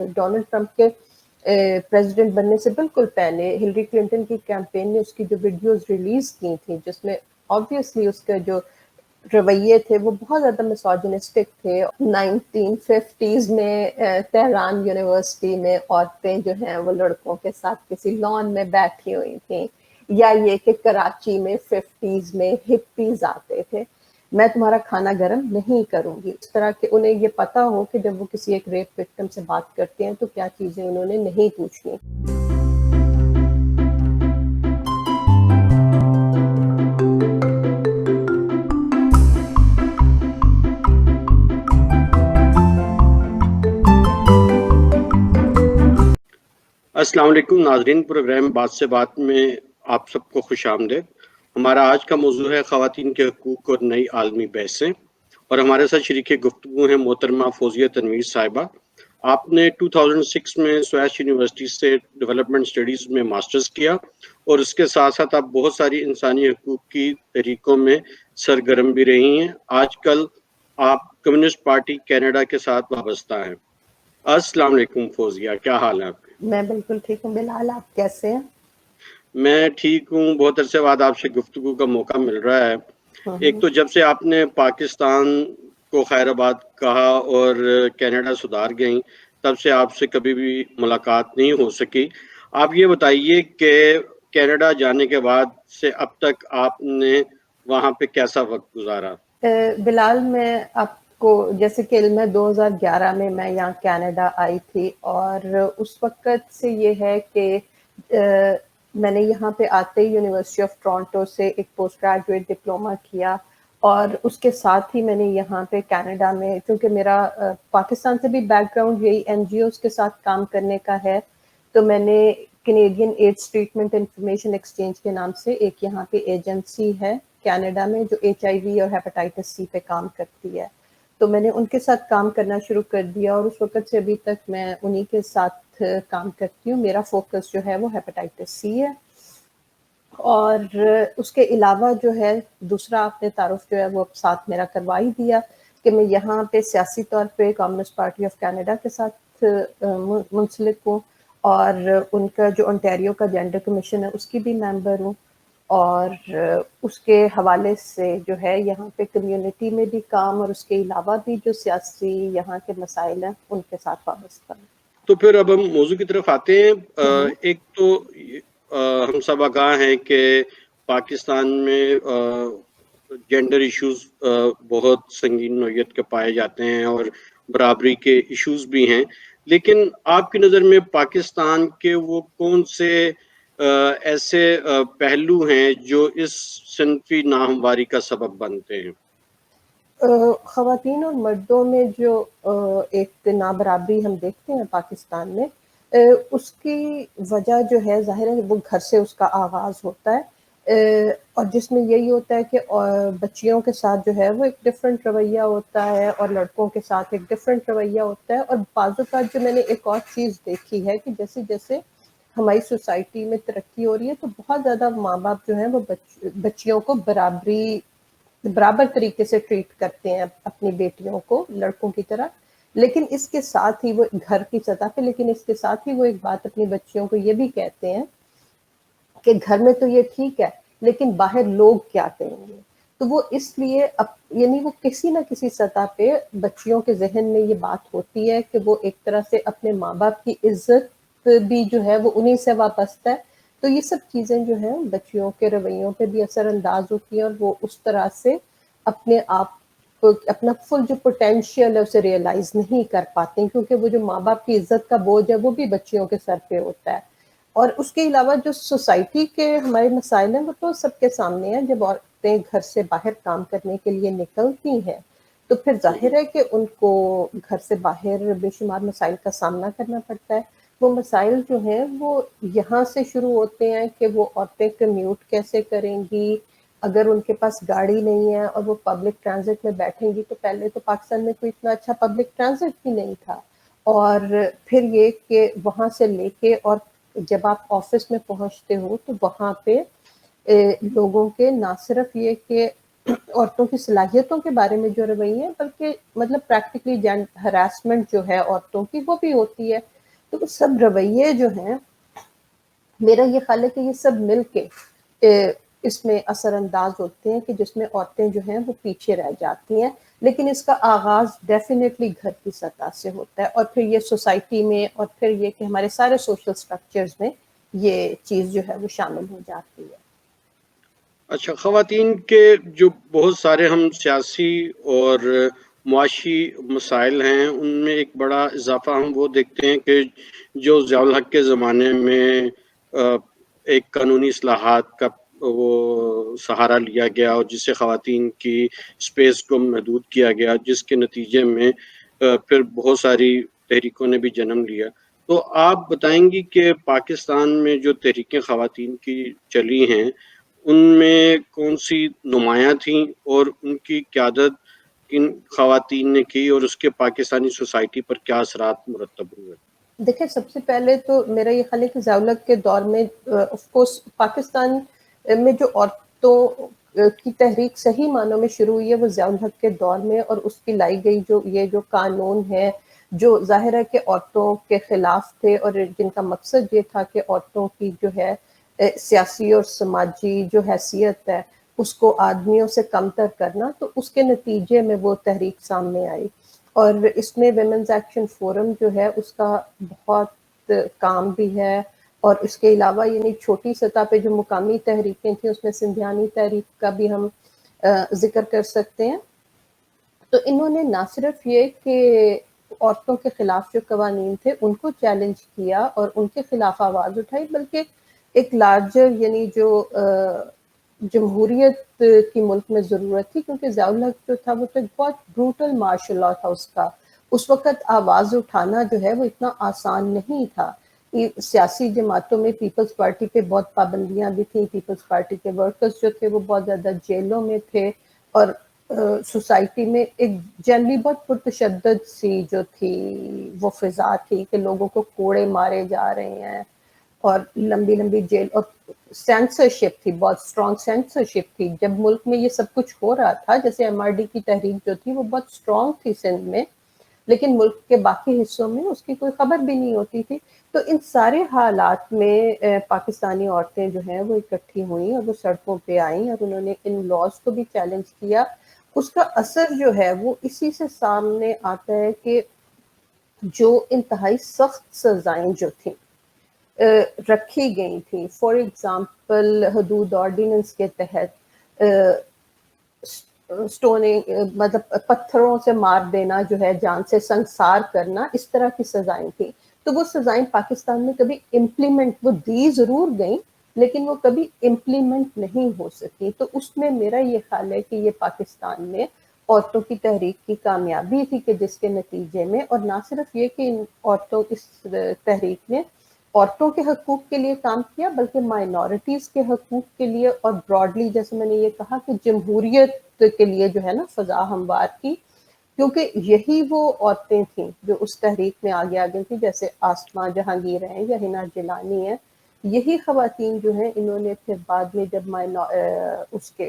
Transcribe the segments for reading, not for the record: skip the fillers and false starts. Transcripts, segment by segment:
Donald Trump کے president بننے سے بالکل پہلے ہلری کلنٹن کی کیمپین نے اس کی جو ویڈیوز ریلیز کی تھیں، جس میں آبویسلی اس کے جو رویے تھے وہ بہت زیادہ مسوجنسٹک تھے۔ 1950s میں تہران یونیورسٹی میں عورتیں جو ہیں وہ لڑکوں کے ساتھ کسی لان میں بیٹھی ہوئی تھیں، یا یہ کہ کراچی میں 50s میں ہپیز آتے تھے، میں تمہارا کھانا گرم نہیں کروں گی، اس طرح کہ انہیں یہ پتا ہو کہ جب وہ کسی ایک ریپ وکٹم سے بات کرتے ہیں تو کیا چیزیں انہوں نے نہیں پوچھنی۔ السلام علیکم ناظرین، پروگرام بات سے بات میں آپ سب کو خوش آمدید۔ ہمارا آج کا موضوع ہے خواتین کے حقوق اور نئی عالمی بحثیں، اور ہمارے ساتھ شریک گفتگو ہیں محترمہ فوزیہ تنویر صاحبہ۔ آپ نے 2006 میں سویس یونیورسٹی سے ڈیولپمنٹ اسٹڈیز میں ماسٹرز کیا، اور اس کے ساتھ ساتھ آپ بہت ساری انسانی حقوق کی تحریکوں میں سرگرم بھی رہی ہیں۔ آج کل آپ کمیونسٹ پارٹی کینیڈا کے ساتھ وابستہ ہیں۔ السلام علیکم فوزیہ، کیا حال ہے آپ کے؟ میں بالکل ٹھیک ہوں بلال، آپ کیسے ہیں؟ میں ٹھیک ہوں، بہت عرصے بعد آپ سے گفتگو کا موقع مل رہا ہے۔ ایک تو جب سے آپ نے پاکستان کو خیر آباد کہا اور کینیڈا سدھار گئیں، تب سے آپ سے کبھی بھی ملاقات نہیں ہو سکی۔ آپ یہ بتائیے کہ کینیڈا جانے کے بعد سے اب تک آپ نے وہاں پہ کیسا وقت گزارا؟ بلال، میں آپ کو جیسے کہ علم ہے 2011 میں یہاں کینیڈا آئی تھی، اور اس وقت سے یہ ہے کہ میں نے یہاں پہ آتے ہی یونیورسٹی آف ٹورانٹو سے ایک پوسٹ گریجویٹ ڈپلوما کیا، اور اس کے ساتھ ہی میں نے یہاں پہ کینیڈا میں، کیونکہ میرا پاکستان سے بھی بیک گراؤنڈ یہی این جی اوز کے ساتھ کام کرنے کا ہے، تو میں نے Canadian AIDS treatment information exchange کے نام سے ایک یہاں پہ ایجنسی ہے کینیڈا میں جو ایچ آئی وی اور ہیپاٹائٹس سی پہ کام کرتی ہے، تو میں نے ان کے ساتھ کام کرنا شروع کر دیا، اور اس وقت سے ابھی تک میں انہی کے ساتھ کام کرتی ہوں۔ میرا فوکس جو ہے وہ ہیپاٹائٹس سی ہے، اور اس کے علاوہ جو ہے دوسرا آپ نے تعارف جو ہے وہ ساتھ میرا کروا ہی دیا کہ میں یہاں پہ سیاسی طور پہ کمیونسٹ پارٹی آف کینیڈا کے ساتھ منسلک ہوں، اور ان کا جو انٹیریو کا جینڈر کمیشن ہے اس کی بھی ممبر ہوں، اور اس کے حوالے سے جو ہے یہاں پہ کمیونٹی میں بھی کام، اور اس کے علاوہ بھی جو سیاسی یہاں کے مسائل ہیں ان کے ساتھ وابستہ ہوں۔ تو پھر اب ہم موضوع کی طرف آتے ہیں۔ ایک تو ہم سب آگاہ ہیں کہ پاکستان میں جینڈر ایشوز بہت سنگین نوعیت کے پائے جاتے ہیں، اور برابری کے ایشوز بھی ہیں، لیکن آپ کی نظر میں پاکستان کے وہ کون سے ایسے پہلو ہیں جو اس صنفی ناہمواری کا سبب بنتے ہیں؟ خواتین اور مردوں میں جو ایک نابرابری ہم دیکھتے ہیں پاکستان میں، اس کی وجہ جو ہے ظاہر ہے وہ گھر سے اس کا آغاز ہوتا ہے، اور جس میں یہی ہوتا ہے کہ بچیوں کے ساتھ جو ہے وہ ایک ڈفرینٹ رویہ ہوتا ہے، اور لڑکوں کے ساتھ ایک ڈفرینٹ رویہ ہوتا ہے، اور بعض اوقات جو میں نے ایک اور چیز دیکھی ہے کہ جیسے جیسے ہماری سوسائٹی میں ترقی ہو رہی ہے تو بہت زیادہ ماں باپ جو ہیں وہ بچیوں کو برابر طریقے سے ٹریٹ کرتے ہیں اپنی بیٹیوں کو لڑکوں کی طرح، لیکن اس کے ساتھ ہی وہ گھر کی سطح پہ، لیکن اس کے ساتھ ہی وہ ایک بات اپنی بچیوں کو یہ بھی کہتے ہیں کہ گھر میں تو یہ ٹھیک ہے لیکن باہر لوگ کیا کہیں گے، تو وہ اس لیے یعنی وہ کسی نہ کسی سطح پہ بچیوں کے ذہن میں یہ بات ہوتی ہے کہ وہ ایک طرح سے اپنے ماں باپ کی عزت بھی جو ہے وہ انہی سے وابستہ ہے، تو یہ سب چیزیں جو ہیں بچیوں کے رویوں پہ بھی اثر انداز ہوتی ہیں، اور وہ اس طرح سے اپنے آپ کو اپنا فل جو پوٹینشیل ہے اسے ریئلائز نہیں کر پاتے، کیونکہ وہ جو ماں باپ کی عزت کا بوجھ ہے وہ بھی بچیوں کے سر پہ ہوتا ہے۔ اور اس کے علاوہ جو سوسائٹی کے ہمارے مسائل ہیں وہ تو سب کے سامنے ہیں، جب عورتیں گھر سے باہر کام کرنے کے لیے نکلتی ہیں تو پھر ظاہر ہے کہ ان کو گھر سے باہر بے شمار مسائل کا سامنا کرنا پڑتا ہے۔ وہ مسائل جو ہیں وہ یہاں سے شروع ہوتے ہیں کہ وہ عورتیں کمیوٹ کیسے کریں گی، اگر ان کے پاس گاڑی نہیں ہے اور وہ پبلک ٹرانزٹ میں بیٹھیں گی، تو پہلے تو پاکستان میں کوئی اتنا اچھا پبلک ٹرانزٹ بھی نہیں تھا، اور پھر یہ کہ وہاں سے لے کے اور جب آپ آفس میں پہنچتے ہو تو وہاں پہ لوگوں کے نہ صرف یہ کہ عورتوں کی صلاحیتوں کے بارے میں جو رویے ہیں، بلکہ مطلب پریکٹیکلی ہراسمنٹ جو ہے عورتوں کی وہ بھی ہوتی ہے. تو وہ سب رویے جو ہیں، میرا یہ خیال ہے کہ یہ سب مل کے اس میں اثر انداز ہوتے ہیں کہ جس میں عورتیں جو ہیں وہ پیچھے رہ جاتی ہیں. لیکن اس کا آغاز ڈیفینیٹلی گھر کی سطح سے ہوتا ہے، اور پھر یہ سوسائٹی میں، اور پھر یہ کہ ہمارے سارے سوشل سٹرکچرز میں یہ چیز جو ہے وہ شامل ہو جاتی ہے. اچھا، خواتین کے جو بہت سارے ہم سیاسی اور معاشی مسائل ہیں، ان میں ایک بڑا اضافہ ہم وہ دیکھتے ہیں کہ جو ضیاء الحق کے زمانے میں ایک قانونی اصلاحات کا وہ سہارا لیا گیا اور جس سے خواتین کی اسپیس کو محدود کیا گیا، جس کے نتیجے میں پھر بہت ساری تحریکوں نے بھی جنم لیا. تو آپ بتائیں گی کہ پاکستان میں جو تحریکیں خواتین کی چلی ہیں، ان میں کون سی نمایاں تھیں اور ان کی قیادت کن خواتین نے کی اور اس کے پاکستانی سوسائٹی پر کیا اثرات مرتب ہوئے؟ دیکھیں، سب سے پہلے تو میرا یہ خیال ہے کہ ضیاء الحق کے دور میں آف کورس پاکستان میں جو عورتوں کی تحریک صحیح معنوں میں شروع ہوئی ہے وہ ضیاء الحق کے دور میں، اور اس کی لائی گئی جو قانون ہے، جو ظاہر ہے کہ عورتوں کے خلاف تھے، اور جن کا مقصد یہ تھا کہ عورتوں کی جو ہے سیاسی اور سماجی جو حیثیت ہے اس کو آدمیوں سے کم تر کرنا. تو اس کے نتیجے میں وہ تحریک سامنے آئی، اور اس میں ویمنز ایکشن فورم جو ہے اس کا بہت کام بھی ہے. اور اس کے علاوہ یعنی چھوٹی سطح پہ جو مقامی تحریکیں تھیں، اس میں سندھیانی تحریک کا بھی ہم ذکر کر سکتے ہیں. تو انہوں نے نہ صرف یہ کہ عورتوں کے خلاف جو قوانین تھے ان کو چیلنج کیا اور ان کے خلاف آواز اٹھائی، بلکہ ایک لارجر یعنی جو جمہوریت کی ملک میں ضرورت تھی، کیونکہ ضیاء الحق جو تھا وہ تو ایک بہت بروٹل مارشل لا تھا اس کا. اس وقت آواز اٹھانا جو ہے وہ اتنا آسان نہیں تھا. سیاسی جماعتوں میں پیپلز پارٹی پہ بہت پابندیاں بھی تھیں، پیپلز پارٹی کے ورکرز جو تھے وہ بہت زیادہ جیلوں میں تھے، اور سوسائٹی میں ایک جنرلی بہت پرتشدد سی جو تھی وہ فضا تھی کہ لوگوں کو کوڑے مارے جا رہے ہیں، اور لمبی لمبی جیل، اور سینسرشپ تھی، بہت اسٹرانگ سینسرشپ تھی. جب ملک میں یہ سب کچھ ہو رہا تھا، جیسے ایم آر ڈی کی تحریک جو تھی وہ بہت اسٹرانگ تھی سندھ میں، لیکن ملک کے باقی حصوں میں اس کی کوئی خبر بھی نہیں ہوتی تھی. تو ان سارے حالات میں پاکستانی عورتیں جو ہیں وہ اکٹھی ہوئیں اور وہ سڑکوں پہ آئیں، اور انہوں نے ان لاز کو بھی چیلنج کیا. اس کا اثر جو ہے وہ اسی سے سامنے آتا ہے کہ جو انتہائی سخت سزائیں جو تھیں رکھی گئی تھیں، فار ایگزامپل حدود آرڈیننس کے تحت سٹوننگ، مطلب پتھروں سے مار دینا جو ہے، جان سے سنسار کرنا، اس طرح کی سزائیں تھیں. تو وہ سزائیں پاکستان میں کبھی امپلیمنٹ، وہ دی ضرور گئیں لیکن وہ کبھی امپلیمنٹ نہیں ہو سکی. تو اس میں میرا یہ خیال ہے کہ یہ پاکستان میں عورتوں کی تحریک کی کامیابی تھی کہ جس کے نتیجے میں، اور نہ صرف یہ کہ ان عورتوں اس تحریک نے عورتوں کے حقوق کے لیے کام کیا، بلکہ مائنورٹیز کے حقوق کے لیے، اور براڈلی جیسے میں نے یہ کہا کہ جمہوریت کے لیے جو ہے نا فضا ہموار کی. کیونکہ یہی وہ عورتیں تھیں جو اس تحریک میں آگے آگے تھیں، جیسے آسماں جہانگیر ہیں یا حنا جیلانی ہیں. یہی خواتین جو ہیں انہوں نے پھر بعد میں جب اس کے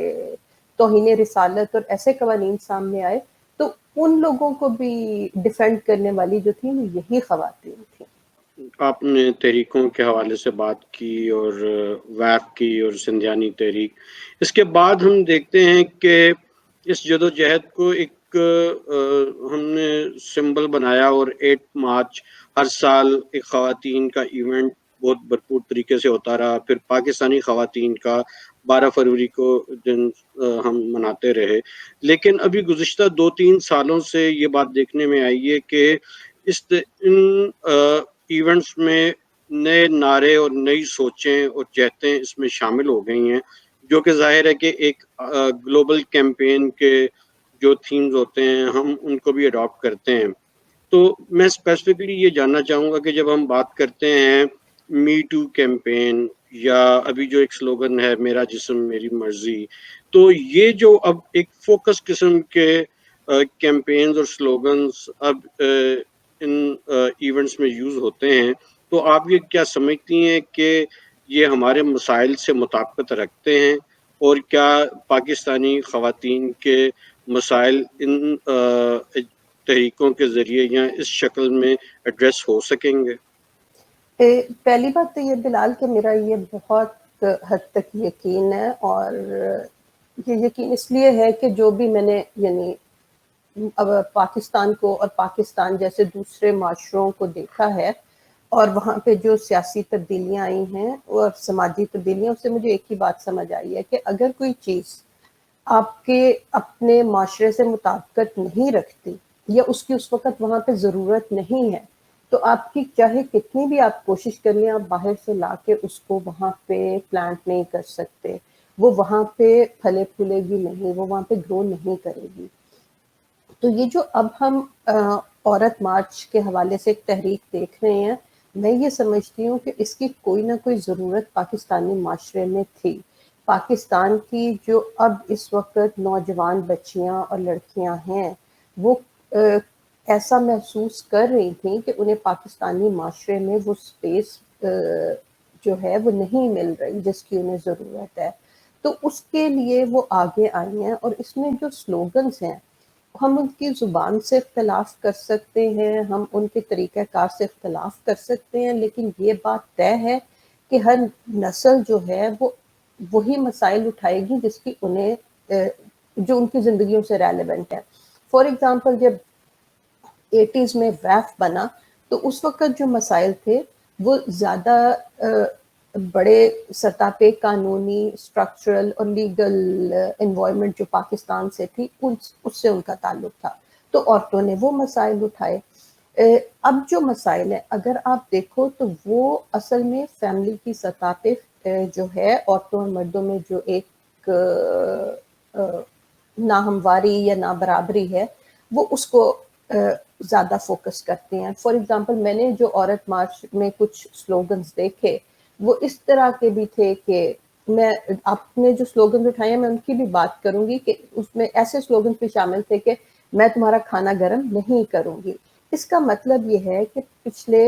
توہین رسالت اور ایسے قوانین سامنے آئے تو ان لوگوں کو بھی ڈیفینڈ کرنے والی جو تھیں وہ یہی خواتین تھیں. آپ نے تحریکوں کے حوالے سے بات کی اور ویپ کی اور سندھیانی تحریک. اس کے بعد ہم دیکھتے ہیں کہ اس جدوجہد کو ایک ہم نے سمبل بنایا، اور 8 مارچ ہر سال ایک خواتین کا ایونٹ بہت بھرپور طریقے سے ہوتا رہا. پھر پاکستانی خواتین کا 12 فروری کو دن ہم مناتے رہے. لیکن ابھی گزشتہ 2-3 سالوں سے یہ بات دیکھنے میں آئی ہے کہ ان ایونٹس میں نئے نعرے اور نئی سوچیں اور جہتیں اس میں شامل ہو گئی ہیں، جو کہ ظاہر ہے کہ ایک گلوبل کیمپین کے جو تھیمز ہوتے ہیں ہم ان کو بھی اڈاپٹ کرتے ہیں. تو میں اسپیسیفکلی یہ جاننا چاہوں گا کہ جب ہم بات کرتے ہیں می ٹو کیمپین، یا ابھی جو ایک سلوگن ہے میرا جسم میری مرضی، تو یہ جو اب ایک فوکس قسم کے کیمپینز اور سلوگنز اب ان ایونٹس میں یوز ہوتے ہیں، تو آپ یہ کیا سمجھتی ہیں کہ یہ ہمارے مسائل سے مطابقت رکھتے ہیں؟ اور کیا پاکستانی خواتین کے مسائل ان تحریکوں کے ذریعے یا اس شکل میں ایڈریس ہو سکیں گے؟ پہلی بات تو یہ بلال کہ میرا یہ بہت حد تک یقین ہے، اور یہ یقین اس لیے ہے کہ جو بھی میں نے یعنی اب پاکستان کو اور پاکستان جیسے دوسرے معاشروں کو دیکھا ہے، اور وہاں پہ جو سیاسی تبدیلیاں آئی ہیں اور سماجی تبدیلیاں، اس سے مجھے ایک ہی بات سمجھ آئی ہے کہ اگر کوئی چیز آپ کے اپنے معاشرے سے مطابقت نہیں رکھتی یا اس کی اس وقت وہاں پہ ضرورت نہیں ہے، تو آپ کی چاہے کتنی بھی آپ کوشش کر لیں، آپ باہر سے لا کے اس کو وہاں پہ پلانٹ نہیں کر سکتے، وہ وہاں پہ پھلے پھولے گی نہیں، وہ وہاں پہ گرو نہیں کرے گی۔ تو یہ جو اب ہم عورت مارچ کے حوالے سے ایک تحریک دیکھ رہے ہیں، میں یہ سمجھتی ہوں کہ اس کی کوئی نہ کوئی ضرورت پاکستانی معاشرے میں تھی۔ پاکستان کی جو اب اس وقت نوجوان بچیاں اور لڑکیاں ہیں، وہ ایسا محسوس کر رہی تھیں کہ انہیں پاکستانی معاشرے میں وہ سپیس جو ہے وہ نہیں مل رہی جس کی انہیں ضرورت ہے۔ تو اس کے لیے وہ آگے آئی ہیں، اور اس میں جو سلوگنز ہیں، ہم ان کی زبان سے اختلاف کر سکتے ہیں، ہم ان کے طریقہ کار سے اختلاف کر سکتے ہیں، لیکن یہ بات طے ہے کہ ہر نسل جو ہے وہ وہی مسائل اٹھائے گی جس کی انہیں جو ان کی زندگیوں سے ریلیونٹ ہے۔ فار ایگزامپل جب 80s میں ویف بنا تو اس وقت جو مسائل تھے وہ زیادہ بڑے سطح پہ قانونی، اسٹرکچرل اور لیگل انوائرمنٹ جو پاکستان سے تھی اس سے ان کا تعلق تھا، تو عورتوں نے وہ مسائل اٹھائے۔ اب جو مسائل ہیں اگر آپ دیکھو تو وہ اصل میں فیملی کی سطح پہ جو ہے عورتوں اور مردوں میں جو ایک ناہمواری یا نابرابری ہے، وہ اس کو زیادہ فوکس کرتے ہیں۔ فار ایگزامپل میں نے جو عورت مارچ میں کچھ سلوگنز دیکھے وہ اس طرح کے بھی تھے کہ میں آپ نے جو سلوگنز اٹھائے ہیں میں ان کی بھی بات کروں گی کہ اس میں ایسے سلوگنز بھی شامل تھے کہ میں تمہارا کھانا گرم نہیں کروں گی۔ اس کا مطلب یہ ہے کہ پچھلے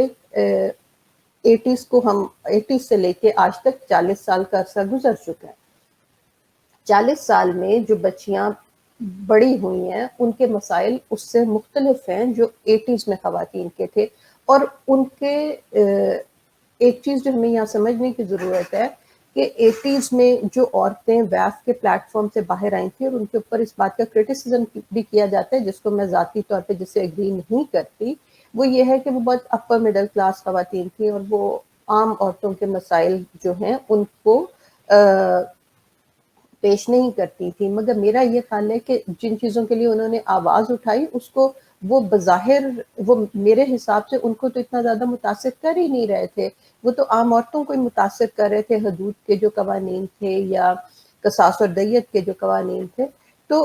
80s کو ہم 80s سے لے کے آج تک 40 سال کا عرصہ گزر چکا ہے۔ 40 سال میں جو بچیاں بڑی ہوئی ہیں ان کے مسائل اس سے مختلف ہیں جو 80s میں خواتین کے تھے، اور ان کے ایک چیز جو ہمیں یہاں سمجھنے کی ضرورت ہے کہ 80s میں جو عورتیں ویف کے پلیٹ فارم سے باہر آئی تھیں، اور ان کے اوپر اس بات کا کرٹیسزم بھی کیا جاتا ہے جس کو میں ذاتی طور پہ جس سے ایگری نہیں کرتی، وہ یہ ہے کہ وہ بہت اپر مڈل کلاس خواتین تھیں، اور وہ عام عورتوں کے مسائل جو ہیں ان کو پیش نہیں کرتی تھی۔ مگر میرا یہ خیال ہے کہ جن چیزوں کے لیے انہوں نے آواز اٹھائی اس کو وہ بظاہر وہ میرے حساب سے ان کو تو اتنا زیادہ متاثر کر ہی نہیں رہے تھے، وہ تو عام عورتوں کو ہی متاثر کر رہے تھے، حدود کے جو قوانین تھے یا قصاص اور دیت کے جو قوانین تھے۔ تو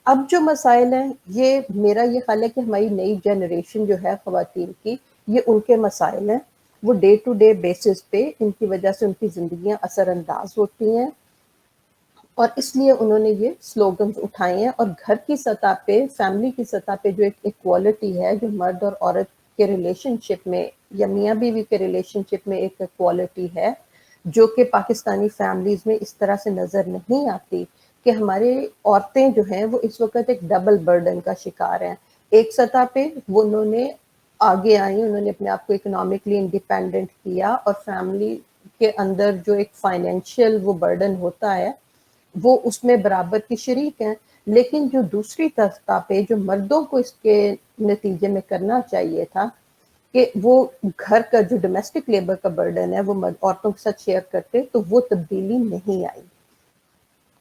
اب جو مسائل ہیں یہ میرا یہ خیال ہے کہ ہماری نئی جنریشن جو ہے خواتین کی، یہ ان کے مسائل ہیں، وہ ڈے ٹو ڈے بیسس پہ ان کی وجہ سے ان کی زندگیاں اثر انداز ہوتی ہیں، اور اس لیے انہوں نے یہ سلوگنز اٹھائے ہیں۔ اور گھر کی سطح پہ، فیملی کی سطح پہ جو ایک ایکوالٹی ہے، جو مرد اور عورت کے ریلیشن شپ میں یا میاں بیوی کے ریلیشن شپ میں ایک ایکوالٹی ہے جو کہ پاکستانی فیملیز میں اس طرح سے نظر نہیں آتی، کہ ہمارے عورتیں جو ہیں وہ اس وقت ایک ڈبل برڈن کا شکار ہیں۔ ایک سطح پہ وہ انہوں نے آگے آئیں، انہوں نے اپنے آپ کو اکنامکلی انڈیپینڈنٹ کیا، اور فیملی کے اندر جو ایک فائنینشیل وہ برڈن ہوتا ہے وہ اس میں برابر کی شریک ہیں، لیکن جو دوسری سطح پہ جو مردوں کو اس کے نتیجے میں کرنا چاہیے تھا کہ وہ گھر کا جو ڈومیسٹک لیبر کا برڈن ہے وہ عورتوں کے ساتھ شیئر کرتے، تو وہ تبدیلی نہیں آئی۔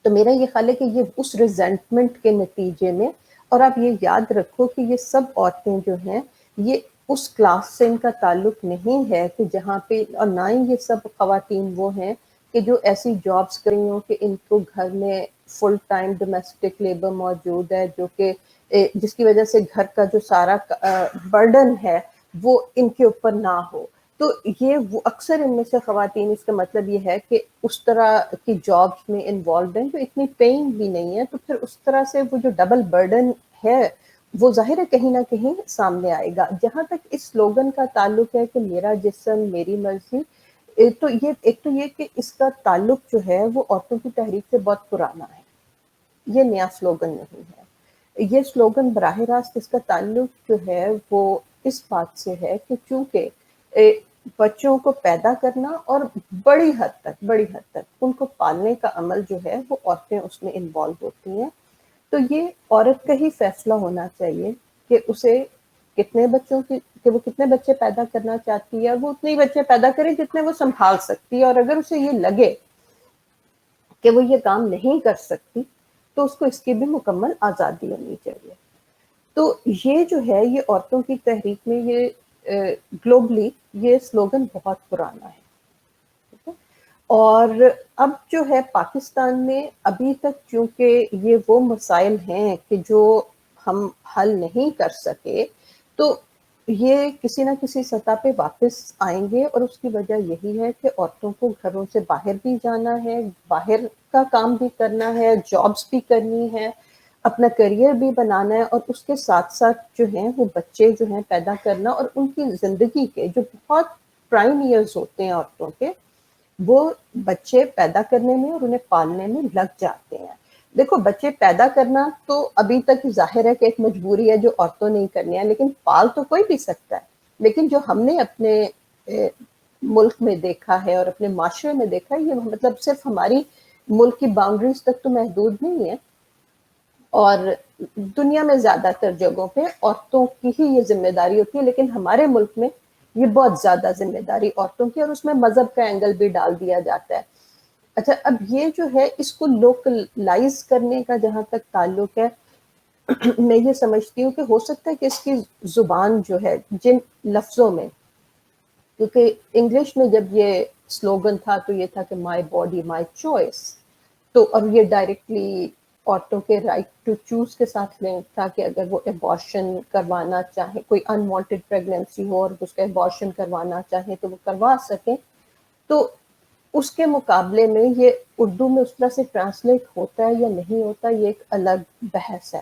تو میرا یہ خیال ہے کہ یہ اس ریزنٹمنٹ کے نتیجے میں، اور آپ یہ یاد رکھو کہ یہ سب عورتیں جو ہیں یہ اس کلاس سے ان کا تعلق نہیں ہے کہ جہاں پہ، اور نہ ہی یہ سب خواتین وہ ہیں کہ جو ایسی جابس کر رہی ہوں کہ ان کو گھر میں فل ٹائم ڈومیسٹک لیبر موجود ہے، جو کہ جس کی وجہ سے گھر کا جو سارا برڈن ہے وہ ان کے اوپر نہ ہو۔ تو یہ وہ اکثر ان میں سے خواتین، اس کا مطلب یہ ہے کہ اس طرح کی جابس میں انوالوڈ ہیں جو اتنی پیئنگ بھی نہیں ہے، تو پھر اس طرح سے وہ جو ڈبل برڈن ہے وہ ظاہر ہے کہیں نہ کہیں سامنے آئے گا۔ جہاں تک اس سلوگن کا تعلق ہے کہ میرا جسم میری مرضی، تو یہ ایک تو یہ کہ اس کا تعلق جو ہے وہ عورتوں کی تحریک سے بہت پرانا ہے، یہ نیا سلوگن نہیں ہے، یہ سلوگن براہ راست اس کا تعلق جو ہے وہ اس بات سے ہے کہ چونکہ بچوں کو پیدا کرنا اور بڑی حد تک ان کو پالنے کا عمل جو ہے وہ عورتیں اس میں انوالو ہوتی ہیں، تو یہ عورت کا ہی فیصلہ ہونا چاہیے کہ اسے کتنے بچوں کی کہ وہ کتنے بچے پیدا کرنا چاہتی ہے، وہ اتنے ہی بچے پیدا کرے جتنے وہ سنبھال سکتی ہے، اور اگر اسے یہ لگے کہ وہ یہ کام نہیں کر سکتی تو اس کو اس کی بھی مکمل آزادی ہونی چاہیے۔ تو یہ جو ہے یہ عورتوں کی تحریک میں یہ گلوبلی یہ سلوگن بہت پرانا ہے، ٹھیک ہے؟ اور اب جو ہے پاکستان میں ابھی تک چونکہ یہ وہ مسائل ہیں کہ جو ہم حل نہیں کر سکے، تو یہ کسی نہ کسی سطح پہ واپس آئیں گے، اور اس کی وجہ یہی ہے کہ عورتوں کو گھروں سے باہر بھی جانا ہے، باہر کا کام بھی کرنا ہے، جابس بھی کرنی ہے، اپنا کریئر بھی بنانا ہے، اور اس کے ساتھ ساتھ جو ہیں وہ بچے جو ہیں پیدا کرنا، اور ان کی زندگی کے جو بہت پرائم ایئرز ہوتے ہیں عورتوں کے، وہ بچے پیدا کرنے میں اور انہیں پالنے میں لگ جاتے ہیں۔ دیکھو بچے پیدا کرنا تو ابھی تک ظاہر ہے کہ ایک مجبوری ہے جو عورتوں نہیں کرنی ہے، لیکن پال تو کوئی بھی سکتا ہے، لیکن جو ہم نے اپنے ملک میں دیکھا ہے اور اپنے معاشرے میں دیکھا ہے، یہ مطلب صرف ہماری ملک کی باؤنڈریز تک تو محدود نہیں ہے، اور دنیا میں زیادہ تر جگہوں پہ عورتوں کی ہی یہ ذمہ داری ہوتی ہے، لیکن ہمارے ملک میں یہ بہت زیادہ ذمہ داری عورتوں کی، اور اس میں مذہب کا اینگل بھی ڈال دیا جاتا ہے۔ اچھا اب یہ جو ہے اس کو لوکلائز کرنے کا جہاں تک تعلق ہے، میں یہ سمجھتی ہوں کہ ہو سکتا ہے کہ اس کی زبان جو ہے جن لفظوں میں، کیونکہ انگلش میں جب یہ سلوگن تھا تو یہ تھا کہ مائی باڈی مائی چوائس، تو اب یہ ڈائریکٹلی عورتوں کے رائٹ ٹو چوز کے ساتھ لنک تھا کہ اگر وہ ایبارشن کروانا چاہیں، کوئی انوانٹیڈ پریگننسی ہو اور اس کا ایبارشن کروانا چاہیں تو وہ کروا سکیں، تو اس کے مقابلے میں یہ اردو میں اس طرح سے ٹرانسلیٹ ہوتا ہے یا نہیں ہوتا، یہ ایک الگ بحث ہے،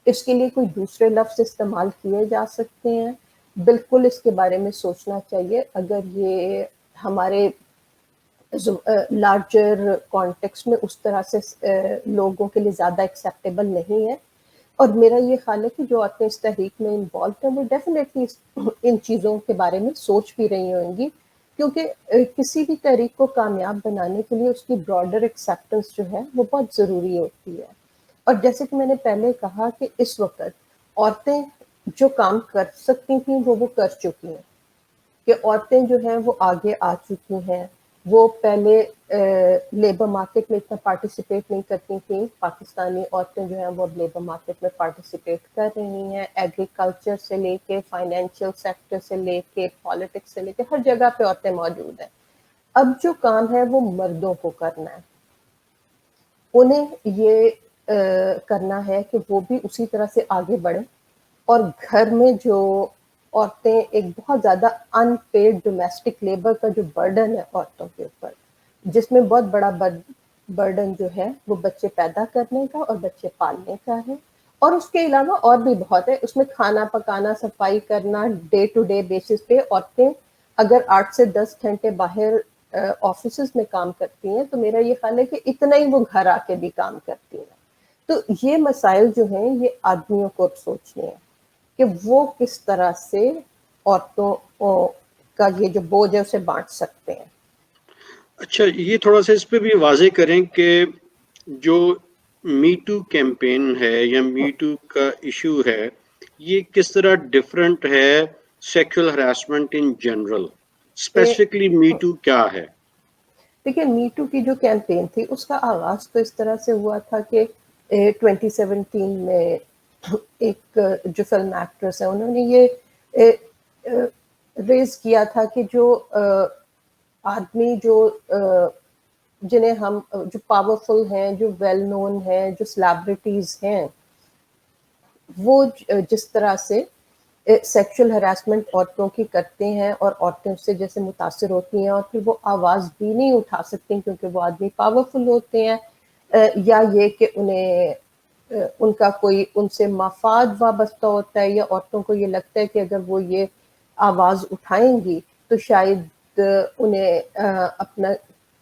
اس کے لیے کوئی دوسرے لفظ استعمال کیے جا سکتے ہیں، بالکل اس کے بارے میں سوچنا چاہیے، اگر یہ ہمارے لارجر کانٹیکسٹ میں اس طرح سے لوگوں کے لیے زیادہ ایکسیپٹیبل نہیں ہے، اور میرا یہ خیال ہے کہ جو عورتیں اس تحریک میں انوالو ہیں وہ ڈیفینیٹلی ان چیزوں کے بارے میں سوچ بھی رہی ہوں گی، کیونکہ کسی بھی تحریک کو کامیاب بنانے کے لیے اس کی براڈر ایکسیپٹنس جو ہے وہ بہت ضروری ہوتی ہے، اور جیسے کہ میں نے پہلے کہا کہ اس وقت عورتیں جو کام کر سکتی تھیں وہ کر چکی ہیں، کہ عورتیں جو ہیں وہ آگے آ چکی ہیں، وہ پہلے لیبر مارکیٹ میں اتنا پارٹیسپیٹ نہیں کرتی تھیں، پاکستانی عورتیں جو ہیں وہ اب لیبر مارکیٹ میں پارٹیسپیٹ کر رہی ہیں، ایگریکلچر سے لے کے فائنینشیل سیکٹر سے لے کے پالیٹکس سے لے کے ہر جگہ پہ عورتیں موجود ہیں۔ اب جو کام ہے وہ مردوں کو کرنا ہے، انہیں یہ کرنا ہے کہ وہ بھی اسی طرح سے آگے بڑھیں، اور گھر میں جو عورتیں ایک بہت زیادہ ان پیڈ ڈومیسٹک لیبر کا جو برڈن ہے عورتوں کے اوپر، جس میں بہت بڑا برڈن جو ہے وہ بچے پیدا کرنے کا اور بچے پالنے کا ہے، اور اس کے علاوہ اور بھی بہت ہے، اس میں کھانا پکانا، صفائی کرنا، ڈے ٹو ڈے بیسس پہ عورتیں اگر 8 سے 10 گھنٹے باہر آفیسز میں کام کرتی ہیں تو میرا یہ خیال ہے کہ اتنا ہی وہ گھر آ کے بھی کام کرتی ہیں، تو یہ مسائل جو ہیں یہ آدمیوں کو سوچنے ہیں کہ وہ کس طرح سے عورتوں کا یہ جو بوجھ ہے اسے بانٹ سکتے ہیں۔ اچھا یہ تھوڑا سا اس پہ بھی واضح کریں کہ جو می ٹو کیمپین ہے یا می ٹو کا ایشو ہے یہ کس طرح ڈفرینٹ ہے sexual harassment in general, specifically me too کیا ہے؟ دیکھیے می ٹو کی جو کیمپین تھی اس کا آغاز تو اس طرح سے ہوا تھا کہ 2017 میں ایک جو فلم ایکٹریس ہے انہوں نے یہ ریز کیا تھا کہ جو آدمی جو جنہیں ہم جو پاورفل ہیں، جو ویل نون ہیں، جو سیلیبریٹیز ہیں، وہ جس طرح سے سیکشل ہراسمنٹ عورتوں کی کرتے ہیں اور عورتیں اس سے جیسے متاثر ہوتی ہیں اور پھر وہ آواز بھی نہیں اٹھا سکتی کیونکہ وہ آدمی پاورفل ہوتے ہیں، یا یہ کہ انہیں ان کا کوئی ان سے مفاد وابستہ ہوتا ہے، یا عورتوں کو یہ لگتا ہے کہ اگر وہ یہ آواز اٹھائیں گی تو شاید انہیں اپنا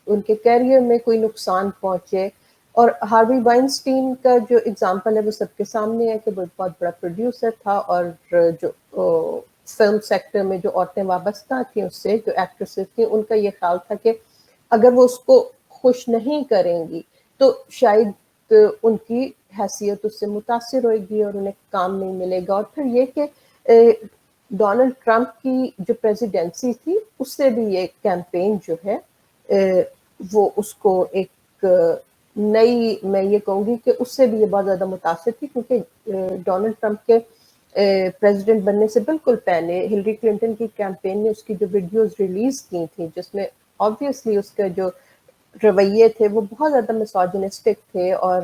ان کے کیریئر میں کوئی نقصان پہنچے. اور ہاروی وائنسٹین کا جو اگزامپل ہے وہ سب کے سامنے ہے کہ وہ بہت بڑا پروڈیوسر تھا, اور جو فلم سیکٹر میں جو عورتیں وابستہ تھیں اس سے, جو ایکٹریسز تھیں, ان کا یہ خیال تھا کہ اگر وہ اس کو خوش نہیں کریں گی تو شاید ان کی حیثیت اس سے متاثر ہوئے گی اور انہیں کام نہیں ملے گا. اور پھر یہ کہ ڈونلڈ ٹرمپ کی جو پریزیڈنسی تھی اس سے بھی یہ کیمپین جو ہے وہ اس کو ایک نئی, میں یہ کہوں گی کہ اس سے بھی یہ بہت زیادہ متاثر تھی, کیونکہ ڈونلڈ ٹرمپ کے پریزیڈنٹ بننے سے بالکل پہلے ہلری کلنٹن کی کیمپین نے اس کی جو ویڈیوز ریلیز کی تھی جس میں آبویسلی اس کا جو رویے تھے وہ بہت زیادہ مسوجنسٹک تھے, اور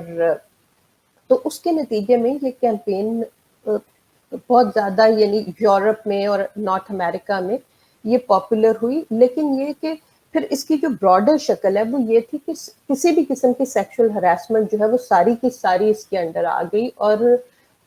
تو اس کے نتیجے میں یہ کیمپین بہت زیادہ یعنی یورپ میں اور نارتھ امریکہ میں یہ پاپولر ہوئی. لیکن یہ کہ پھر اس کی جو براڈر شکل ہے وہ یہ تھی کہ کسی بھی قسم کی سیکشل ہراسمنٹ جو ہے وہ ساری کی ساری اس کے انڈر آ گئی, اور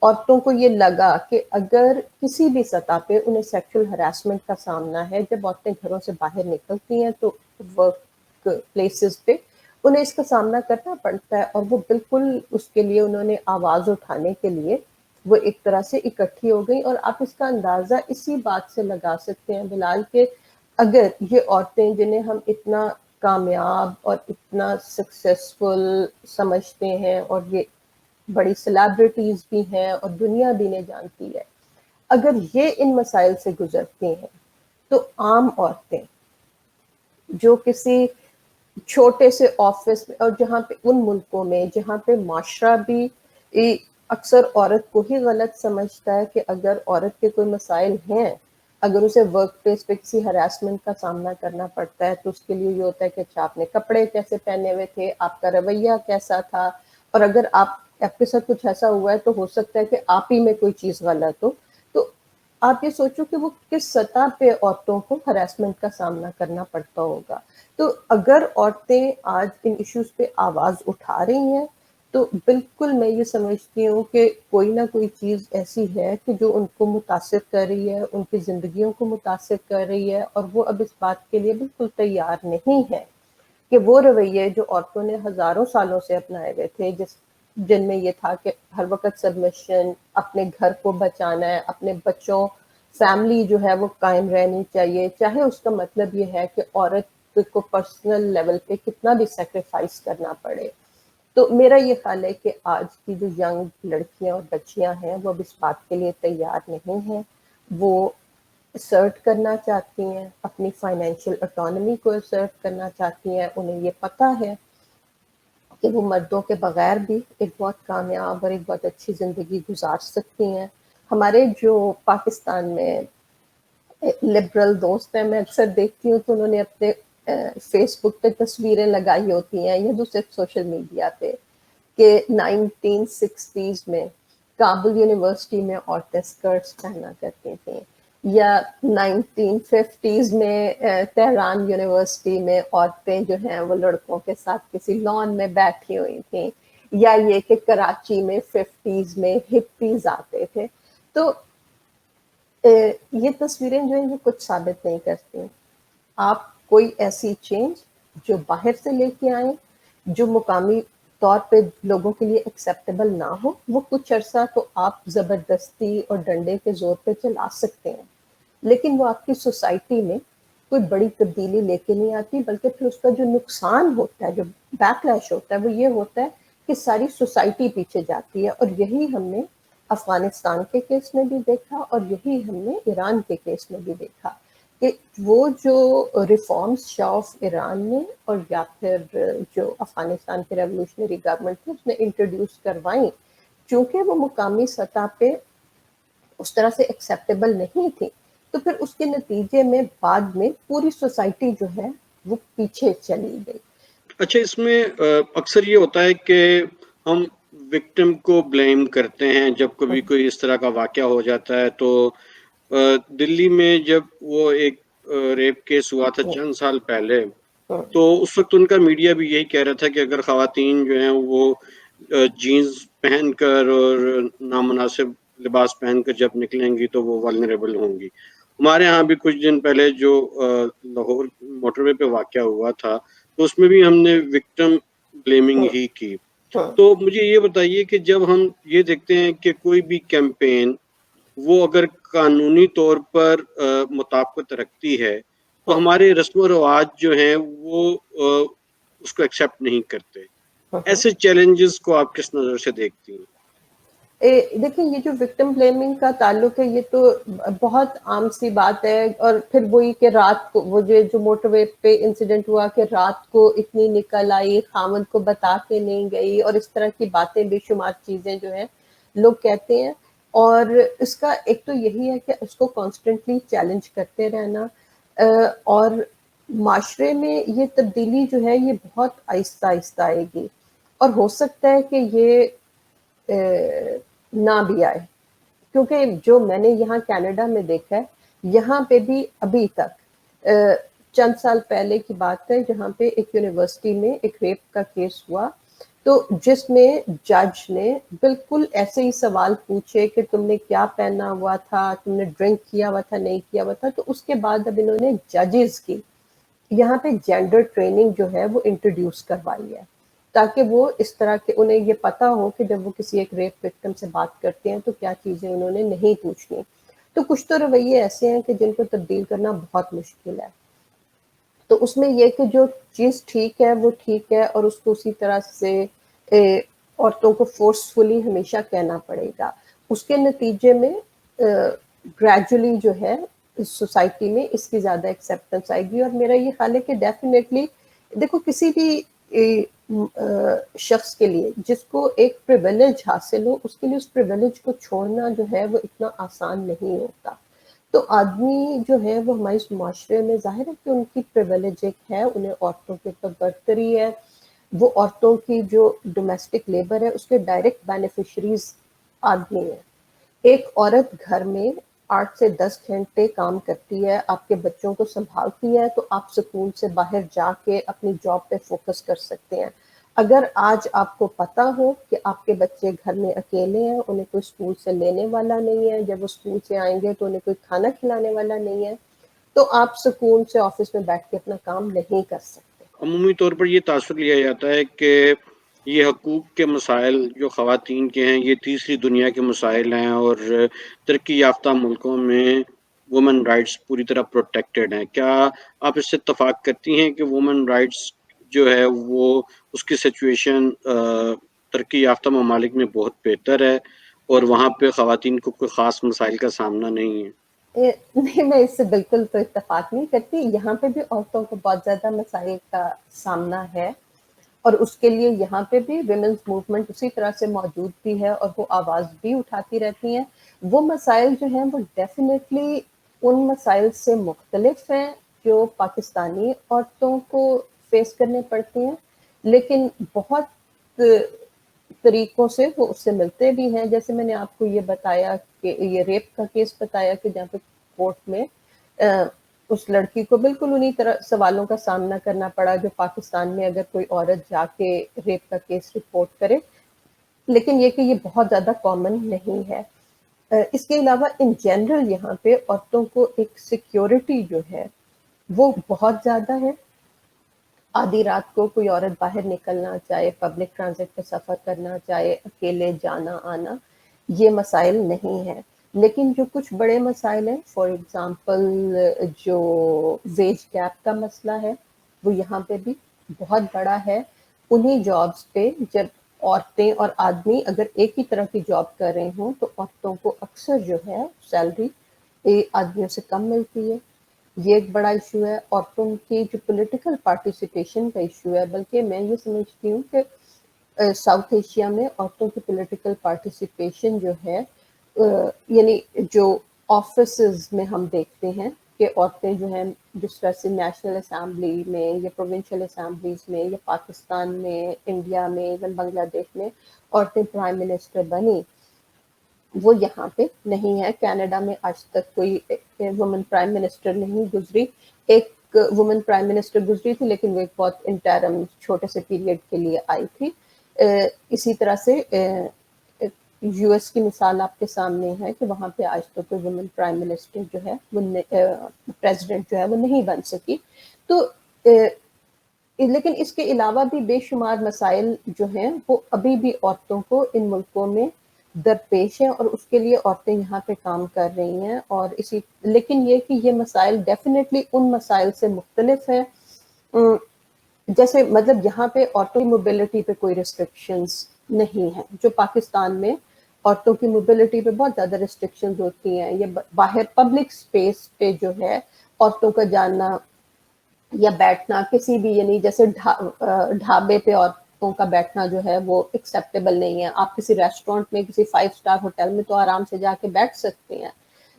عورتوں کو یہ لگا کہ اگر کسی بھی سطح پہ انہیں سیکشل ہراسمنٹ کا سامنا ہے, جب عورتیں گھروں سے باہر نکلتی ہیں تو ورک پلیسز پہ انہیں اس کا سامنا کرنا پڑتا ہے, اور وہ بالکل اس کے لیے انہوں نے آواز اٹھانے کے لیے وہ ایک طرح سے اکٹھی ہو گئی. اور آپ اس کا اندازہ اسی بات سے لگا سکتے ہیں بلال کہ اگر یہ عورتیں جنہیں ہم اتنا کامیاب اور اتنا سکسیسفل سمجھتے ہیں اور یہ بڑی سیلیبریٹیز بھی ہیں اور دنیا بھی انہیں جانتی ہے, اگر یہ ان مسائل سے گزرتی ہیں تو عام عورتیں جو کسی چھوٹے سے آفس میں, اور جہاں پہ ان ملکوں میں جہاں پہ معاشرہ بھی اکثر عورت کو ہی غلط سمجھتا ہے کہ اگر عورت کے کوئی مسائل ہیں, اگر اسے ورک پلیس پہ کسی ہراسمنٹ کا سامنا کرنا پڑتا ہے تو اس کے لیے یہ ہوتا ہے کہ اچھا آپ نے کپڑے کیسے پہنے ہوئے تھے, آپ کا رویہ کیسا تھا, اور اگر آپ کے ساتھ کچھ ایسا ہوا ہے تو ہو سکتا ہے کہ آپ ہی میں کوئی چیز غلط ہو. تو آپ یہ سوچو کہ وہ کس سطح پہ عورتوں کو ہراسمنٹ کا سامنا کرنا پڑتا ہوگا. تو اگر عورتیں آج ان ایشوز پہ آواز اٹھا رہی ہیں تو بالکل میں یہ سمجھتی ہوں کہ کوئی نہ کوئی چیز ایسی ہے کہ جو ان کو متاثر کر رہی ہے, ان کی زندگیوں کو متاثر کر رہی ہے, اور وہ اب اس بات کے لیے بالکل تیار نہیں ہے کہ وہ رویے جو عورتوں نے ہزاروں سالوں سے اپنائے ہوئے تھے, جن میں یہ تھا کہ ہر وقت سبمیشن, اپنے گھر کو بچانا ہے, اپنے بچوں فیملی جو ہے وہ قائم رہنی چاہیے, چاہے اس کا مطلب یہ ہے کہ عورت کو پرسنل لیول پہ کتنا بھی سیکریفائس کرنا پڑے. تو میرا یہ خیال ہے کہ آج کی جو ینگ لڑکیاں اور بچیاں ہیں وہ اب اس بات کے لیے تیار نہیں ہیں, وہ اسرٹ کرنا چاہتی ہیں, اپنی فائنینشیل اٹانومی کو اسرٹ کرنا چاہتی ہیں, انہیں یہ پتہ ہے کہ وہ مردوں کے بغیر بھی ایک بہت کامیاب اور ایک بہت اچھی زندگی گزار سکتی ہیں. ہمارے جو پاکستان میں لبرل دوست ہیں, میں اکثر دیکھتی ہوں تو انہوں نے اپنے فیس بک پہ تصویریں لگائی ہوتی ہیں یا دوسرے سوشل میڈیا پہ کہ 1960s میں کابل یونیورسٹی میں عورتیں اسکرٹس پہنا کرتی تھیں, یا 1950s میں تہران یونیورسٹی میں عورتیں جو ہیں وہ لڑکوں کے ساتھ کسی لان میں بیٹھی ہوئی تھیں, یا یہ کہ کراچی میں 50s میں ہپیز آتے تھے. تو یہ تصویریں جو ہیں وہ کچھ ثابت نہیں کرتی. آپ کوئی ایسی چینج جو باہر سے لے کے آئیں جو مقامی طور پہ لوگوں کے لیے ایکسیپٹیبل نہ ہو, وہ کچھ عرصہ تو آپ زبردستی اور ڈنڈے کے زور پہ چلا سکتے ہیں, لیکن وہ آپ کی سوسائٹی میں کوئی بڑی تبدیلی لے کے نہیں آتی, بلکہ پھر اس کا جو نقصان ہوتا ہے, جو بیک لیش ہوتا ہے, وہ یہ ہوتا ہے کہ ساری سوسائٹی پیچھے جاتی ہے. اور یہی ہم نے افغانستان کے کیس میں بھی دیکھا, اور یہی ہم نے ایران کے کیس میں بھی دیکھا کہ وہ جو ریفارمز شاہ آف ایران نے اور یا پھر جو افغانستان کے ریولوشنری گورنمنٹ تھی اس نے انٹروڈیوس کروائیں, چونکہ وہ مقامی سطح پہ اس طرح سے ایکسیپٹیبل نہیں تھی, تو پھر اس کے نتیجے میں بعد میں پوری سوسائٹی جو ہے وہ پیچھے چلی گئی. اچھا, اس میں اکثر یہ ہوتا ہے کہ ہم وکٹم کو بلیم کرتے ہیں جب کبھی کوئی اس طرح کا واقعہ ہو جاتا ہے. تو دلی میں جب وہ ایک ریپ کیس ہوا تھا چند سال پہلے, تو اس وقت ان کا میڈیا بھی یہی کہہ رہا تھا کہ اگر خواتین جو ہیں وہ جینز پہن کر اور نامناسب لباس پہن کر جب نکلیں گی تو وہ ولنریبل ہوں گی. ہمارے ہاں بھی کچھ دن پہلے جو لاہور موٹر وے پہ واقعہ ہوا تھا تو اس میں بھی ہم نے وکٹم بلیمنگ ہی کی. تو مجھے یہ بتائیے کہ جب ہم یہ دیکھتے ہیں کہ کوئی بھی کیمپین وہ اگر قانونی طور پر مطابقت رکھتی ہے تو ہمارے رسم و رواج جو ہیں وہ اس کو ایکسیپٹ نہیں کرتے. ایسے چیلنجز کو آپ کس نظر سے دیکھتی ہیں؟ دیکھیں یہ جو وکٹم بلیمنگ کا تعلق ہے یہ تو بہت عام سی بات ہے. اور پھر وہی کہ رات کو وہ جو موٹر وے پہ انسیڈنٹ ہوا کہ رات کو اتنی نکل آئی, خاوند کو بتا کے نہیں گئی, اور اس طرح کی باتیں بے شمار چیزیں جو ہیں لوگ کہتے ہیں. اور اس کا ایک تو یہی ہے کہ اس کو کانسٹنٹلی چیلنج کرتے رہنا, اور معاشرے میں یہ تبدیلی جو ہے یہ بہت آہستہ آہستہ آئے گی, اور ہو سکتا ہے کہ یہ نہ بھی آئے, کیونکہ جو میں نے یہاں کینیڈا میں دیکھا ہے یہاں پہ بھی ابھی تک چند سال پہلے کی بات ہے جہاں پہ ایک یونیورسٹی میں ایک ریپ کا کیس ہوا, تو جس میں جج نے بالکل ایسے ہی سوال پوچھے کہ تم نے کیا پہنا ہوا تھا, تم نے ڈرنک کیا ہوا تھا نہیں کیا ہوا تھا. تو اس کے بعد اب انہوں نے ججز کی یہاں پہ جینڈر ٹریننگ جو ہے وہ انٹروڈیوس کروائی ہے, تاکہ وہ اس طرح کے انہیں یہ پتا ہو کہ جب وہ کسی ایک ریپ وکٹم سے بات کرتے ہیں تو کیا چیزیں انہوں نے نہیں پوچھنی. تو کچھ تو رویے ایسے ہیں کہ جن کو تبدیل کرنا بہت مشکل ہے. تو اس میں یہ کہ جو چیز ٹھیک ہے وہ ٹھیک ہے, اور اس کو اسی طرح سے عورتوں کو فورسفلی ہمیشہ کہنا پڑے گا. اس کے نتیجے میں گریجولی جو ہے سوسائٹی میں اس کی زیادہ ایکسیپٹنس آئے گی. اور میرا یہ خیال ہے کہ ڈیفینیٹلی دیکھو کسی بھی شخص کے لیے جس کو ایک پریویلیج حاصل ہو اس کے لیے اس پریویلیج کو چھوڑنا جو ہے وہ اتنا آسان نہیں ہوتا. تو آدمی جو ہے وہ ہمارے معاشرے میں ظاہر ہے کہ ان کی پریویلیج ایک ہے, انہیں عورتوں کے اوپر برتری ہے, وہ عورتوں کی جو ڈومیسٹک لیبر ہے اس کے ڈائریکٹ بینیفیشریز آدمی ہیں. ایک عورت گھر میں 8 سے 10 گھنٹے کام کرتی ہے, آپ کے بچوں کو سنبھالتی ہے, تو آپ سکون سے باہر جا کے اپنی جاب پہ فوکس کر سکتے ہیں. اگر آج آپ کو پتا ہو کہ آپ کے بچے گھر میں اکیلے ہیں, انہیں کوئی اسکول سے لینے والا نہیں ہے, جب وہ اسکول سے آئیں گے تو انہیں کوئی کھانا کھلانے والا نہیں ہے, تو آپ سکون سے آفس میں بیٹھ کے اپنا کام نہیں کر سکتے. عمومی طور پر یہ تاثر لیا جاتا ہے کہ یہ حقوق کے مسائل جو خواتین کے ہیں یہ تیسری دنیا کے مسائل ہیں, اور ترقی یافتہ ملکوں میں وومن رائٹس پوری طرح پروٹیکٹڈ ہیں. کیا آپ اس سے اتفاق کرتی ہیں کہ وومن رائٹس جو ہے وہ اس کی سچویشن ترقی یافتہ ممالک میں بہت بہتر ہے اور وہاں پہ خواتین کو کوئی خاص مسائل کا سامنا نہیں ہے؟ نہیں, میں اس سے بالکل تو اتفاق نہیں کرتی. یہاں پہ بھی عورتوں کو بہت زیادہ مسائل کا سامنا ہے, اور اس کے لیے یہاں پہ بھی ویمنز موومنٹ اسی طرح سے موجود بھی ہے, اور وہ آواز بھی اٹھاتی رہتی ہیں. وہ مسائل جو ہیں وہ ڈیفینیٹلی ان مسائل سے مختلف ہیں جو پاکستانی عورتوں کو فیس کرنے پڑتے ہیں, لیکن بہت طریقوں سے وہ اس سے ملتے بھی ہیں. جیسے میں نے آپ کو یہ بتایا کہ یہ ریپ کا کیس بتایا کہ جہاں پہ کورٹ میں اس لڑکی کو بالکل انہی طرح سوالوں کا سامنا کرنا پڑا جو پاکستان میں اگر کوئی عورت جا کے ریپ کا کیس رپورٹ کرے, لیکن یہ کہ یہ بہت زیادہ کامن نہیں ہے. اس کے علاوہ ان جنرل یہاں پہ عورتوں کو ایک سیکیورٹی جو ہے وہ بہت زیادہ ہے. آدھی رات کو کوئی عورت باہر نکلنا چاہے, پبلک ٹرانزٹ پہ سفر کرنا چاہے, اکیلے جانا آنا, یہ مسائل نہیں ہیں. لیکن جو کچھ بڑے مسائل ہیں, فار ایگزامپل جو ویج گیپ کا مسئلہ ہے وہ یہاں پہ بھی بہت بڑا ہے. انہی جابس پہ جب عورتیں اور آدمی اگر ایک ہی طرح کی جاب کر رہے ہوں تو عورتوں کو اکثر جو ہے سیلری آدمیوں سے کم ملتی ہے. یہ ایک بڑا ایشو ہے. عورتوں کی جو پولیٹیکل پارٹیسپیشن کا ایشو ہے, بلکہ میں یہ سمجھتی ہوں کہ ساؤتھ ایشیا میں عورتوں کی پولیٹیکل پارٹیسپیشن جو ہے یعنی جو آفیسز میں ہم دیکھتے ہیں کہ عورتیں جو ہیں جس طرح سے نیشنل اسمبلی میں یا پروونشل اسمبلیز میں یا پاکستان میں, انڈیا میں, ایون بنگلہ دیش میں عورتیں پرائم منسٹر بنی, وہ یہاں پہ نہیں ہے. کینیڈا میں آج تک کوئی وومن پرائم منسٹر نہیں گزری. ایک وومن پرائم منسٹر گزری تھی لیکن وہ ایک بہت انٹرم چھوٹے سے پیریڈ کے لیے آئی تھی. اسی طرح سے یو ایس کی مثال آپ کے سامنے ہے کہ وہاں پہ آج تک کوئی وومن پرائم منسٹر جو ہے وہ پریزیڈنٹ جو ہے وہ نہیں بن سکی. تو لیکن اس کے علاوہ بھی بے شمار مسائل جو ہیں وہ ابھی بھی عورتوں کو ان ملکوں میں درپیش ہیں، اور اس کے لیے عورتیں یہاں پہ کام کر رہی ہیں. اور لیکن یہ کہ یہ مسائل ڈیفینیٹلی ان مسائل سے مختلف ہیں. جیسے مطلب یہاں پہ عورتوں کی موبلٹی پہ کوئی ریسٹرکشنز نہیں ہیں، جو پاکستان میں عورتوں کی موبلٹی پہ بہت زیادہ ریسٹرکشنز ہوتی ہیں. یہ باہر پبلک اسپیس پہ جو ہے عورتوں کا جانا یا بیٹھنا کسی بھی، یعنی جیسے ڈھابے پہ عورتوں کا بیٹھنا جو ہے وہ ایکسیپٹیبل نہیں ہے. آپ کسی ریسٹورینٹ میں، کسی 5 اسٹار ہوٹل میں تو آرام سے جا کے بیٹھ سکتے ہیں،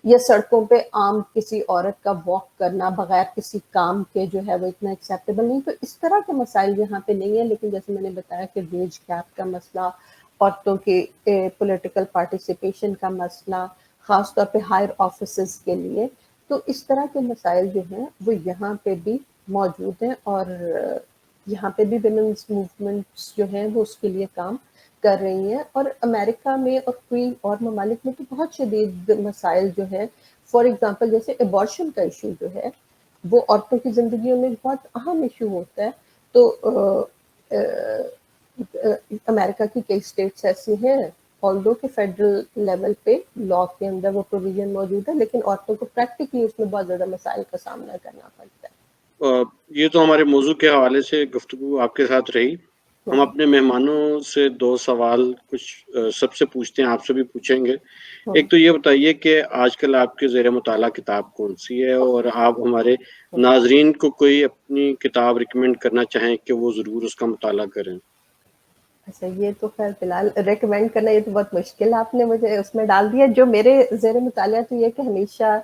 یا سڑکوں پہ عام کسی عورت کا واک کرنا بغیر کسی کام کے جو ہے وہ اتنا ایکسیپٹیبل نہیں. تو اس طرح کے مسائل یہاں پہ نہیں ہیں. لیکن جیسے میں نے بتایا کہ ویج گیپ کا مسئلہ، عورتوں کی پولیٹیکل پارٹیسپیشن کا مسئلہ، خاص طور پہ ہائر آفیسز کے لیے، تو اس طرح کے مسائل جو ہیں وہ یہاں پہ بھی موجود ہیں. اور یہاں پہ بھی ویمنس موومنٹس جو ہیں وہ اس کے لیے کام کر رہی ہیں. اور امریکہ میں اور کوئی اور ممالک میں تو بہت شدید مسائل جو ہے، فار ایگزامپل جیسے ایبارشن کا ایشو جو ہے وہ عورتوں کی زندگیوں میں بہت اہم ایشو ہوتا ہے. تو امریکہ کی کئی اسٹیٹس ایسی ہیں آلدو کہ فیڈرل لیول پہ لا کے اندر وہ پروویژن موجود ہے، لیکن عورتوں کو پریکٹیکلی اس میں بہت زیادہ مسائل کا سامنا کرنا پڑتا ہے. یہ تو ہمارے موضوع کے حوالے سے گفتگو آپ کے ساتھ رہی. ہم اپنے مہمانوں سے 2 سوال کچھ سب سے پوچھتے ہیں، آپ سے بھی پوچھیں گے. ایک تو یہ بتائیے کہ آج کل آپ کے زیر مطالعہ کتاب کون سی ہے، اور آپ ہمارے ناظرین کو کوئی اپنی کتاب ریکمینڈ کرنا چاہیں کہ وہ ضرور اس کا مطالعہ کریں. اچھا، یہ تو خیر فی الحال ریکمینڈ کرنا یہ تو بہت مشکل آپ نے مجھے اس میں ڈال دیا. جو میرے زیر مطالعہ تو یہ کہ ہمیشہ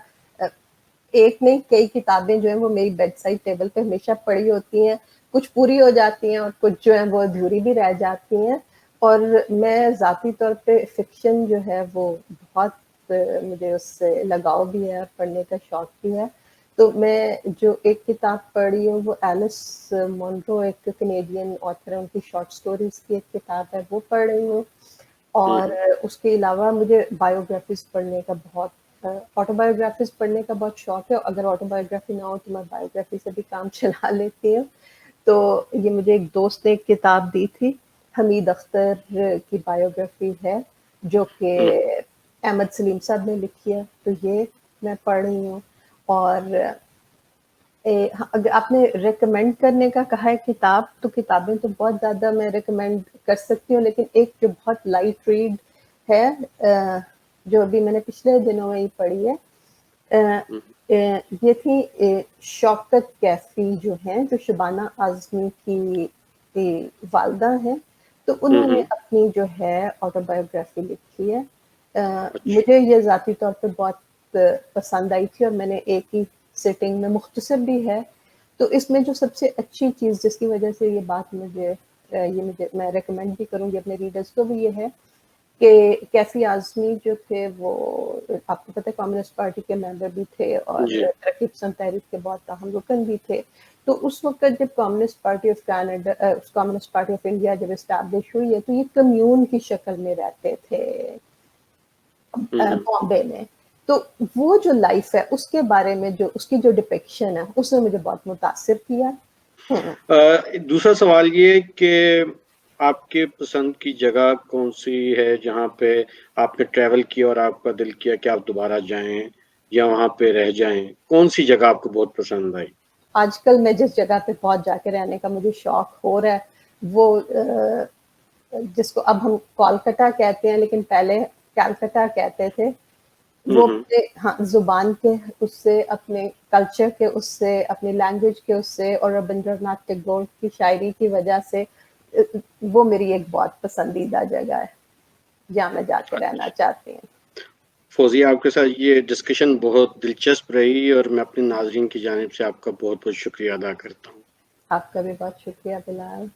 ایک نہیں کئی کتابیں جو ہیں وہ میری بیڈ سائڈ ٹیبل پہ ہمیشہ پڑی ہوتی ہیں. کچھ پوری ہو جاتی ہیں اور کچھ جو ہیں وہ ادھوری بھی رہ جاتی ہیں. اور میں ذاتی طور پہ فکشن جو ہے وہ بہت مجھے اس سے لگاؤ بھی ہے اور پڑھنے کا شوق بھی ہے. تو میں جو ایک کتاب پڑھی ہوں وہ ایلس مونرو، ایک کینیڈین آتھر ہے، ان کی شارٹ سٹوریز کی ایک کتاب ہے، وہ پڑھ رہی ہوں. اور اس کے علاوہ مجھے بایوگرافیز پڑھنے کا بہت، آٹو بایوگرافیز پڑھنے کا بہت شوق ہے. اگر آٹو بایوگرافی نہ ہو تو میں بایوگرافی سے بھی کام چلا لیتی ہوں. تو یہ مجھے ایک دوست نے ایک کتاب دی تھی، حمید اختر کی بایوگرافی ہے جو کہ احمد سلیم صاحب نے لکھی ہے، تو یہ میں پڑھ رہی ہوں. اور اگر آپ نے ریکمینڈ کرنے کا کہا ہے کتاب، تو کتابیں تو بہت زیادہ میں ریکمینڈ کر سکتی ہوں، لیکن ایک جو بہت لائٹ ریڈ ہے جو ابھی میں نے پچھلے دنوں میں ہی پڑھی ہے، یہ تھی شوکت کیفی جو ہیں، جو شبانہ اعظمی کی والدہ ہیں. تو انہوں نے اپنی جو ہے آٹو بایوگرافی لکھی ہے. مجھے یہ ذاتی طور پہ بہت پسند آئی تھی، اور میں نے ایک ہی سیٹنگ میں، مختصر بھی ہے. تو اس میں جو سب سے اچھی چیز جس کی وجہ سے یہ بات مجھے میں ریکمینڈ بھی کروں گی اپنے ریڈرز کو، بھی یہ ہے کہ کیفی اعظمی جو تھے وہ آپ کو پتہ ہے کمیونسٹ پارٹی کے ممبر بھی تھے اور ترقی پسند تحریک کے بہت اہم رکن بھی تھے. تو اس وقت جب communist party of Canada, communist party of India جب اسٹیبلش ہوئی ہے، تو یہ کمیون کی شکل میں رہتے تھے بامبے میں. تو وہ جو لائف ہے اس کے بارے میں جو اس کی جو ڈپکشن ہے اس نے مجھے بہت متاثر کیا. دوسرا سوال یہ کہ آپ کے پسند کی جگہ کون سی ہے جہاں پہ آپ نے ٹریول کیا اور آپ کا دل کیا کہ آپ دوبارہ جائیں یا وہاں پہ رہ جائیں؟ کون سی جگہ آپ کو بہت پسند آئی؟ آج کل میں جس جگہ پہ بہت جا کے رہنے کا مجھے شوق ہو رہا ہے وہ جس کو اب ہم کولکتہ کہتے ہیں لیکن پہلے کلکتہ کہتے تھے، وہ ہاں زبان کے اس سے، اپنے کلچر کے اس سے، اپنی لینگویج کے اس سے، اور ربندر ناتھ ٹیگور کی شاعری کی وجہ سے وہ میری ایک بہت پسندیدہ جگہ ہے جہاں میں جا کے رہنا چاہتی ہوں. فوزیہ، آپ کے ساتھ یہ ڈسکشن بہت دلچسپ رہی اور میں اپنے ناظرین کی جانب سے آپ کا بہت بہت شکریہ ادا کرتا ہوں. آپ کا بھی بہت شکریہ بلال.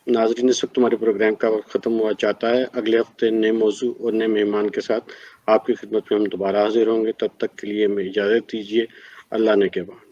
ناظرین، اس وقت ہمارے پروگرام کا وقت ختم ہوا چاہتا ہے. اگلے ہفتے نئے موضوع اور نئے مہمان کے ساتھ آپ کی خدمت میں ہم دوبارہ حاضر ہوں گے. تب تک کے لیے ہمیں اجازت دیجیے. اللہ نے کے بعد.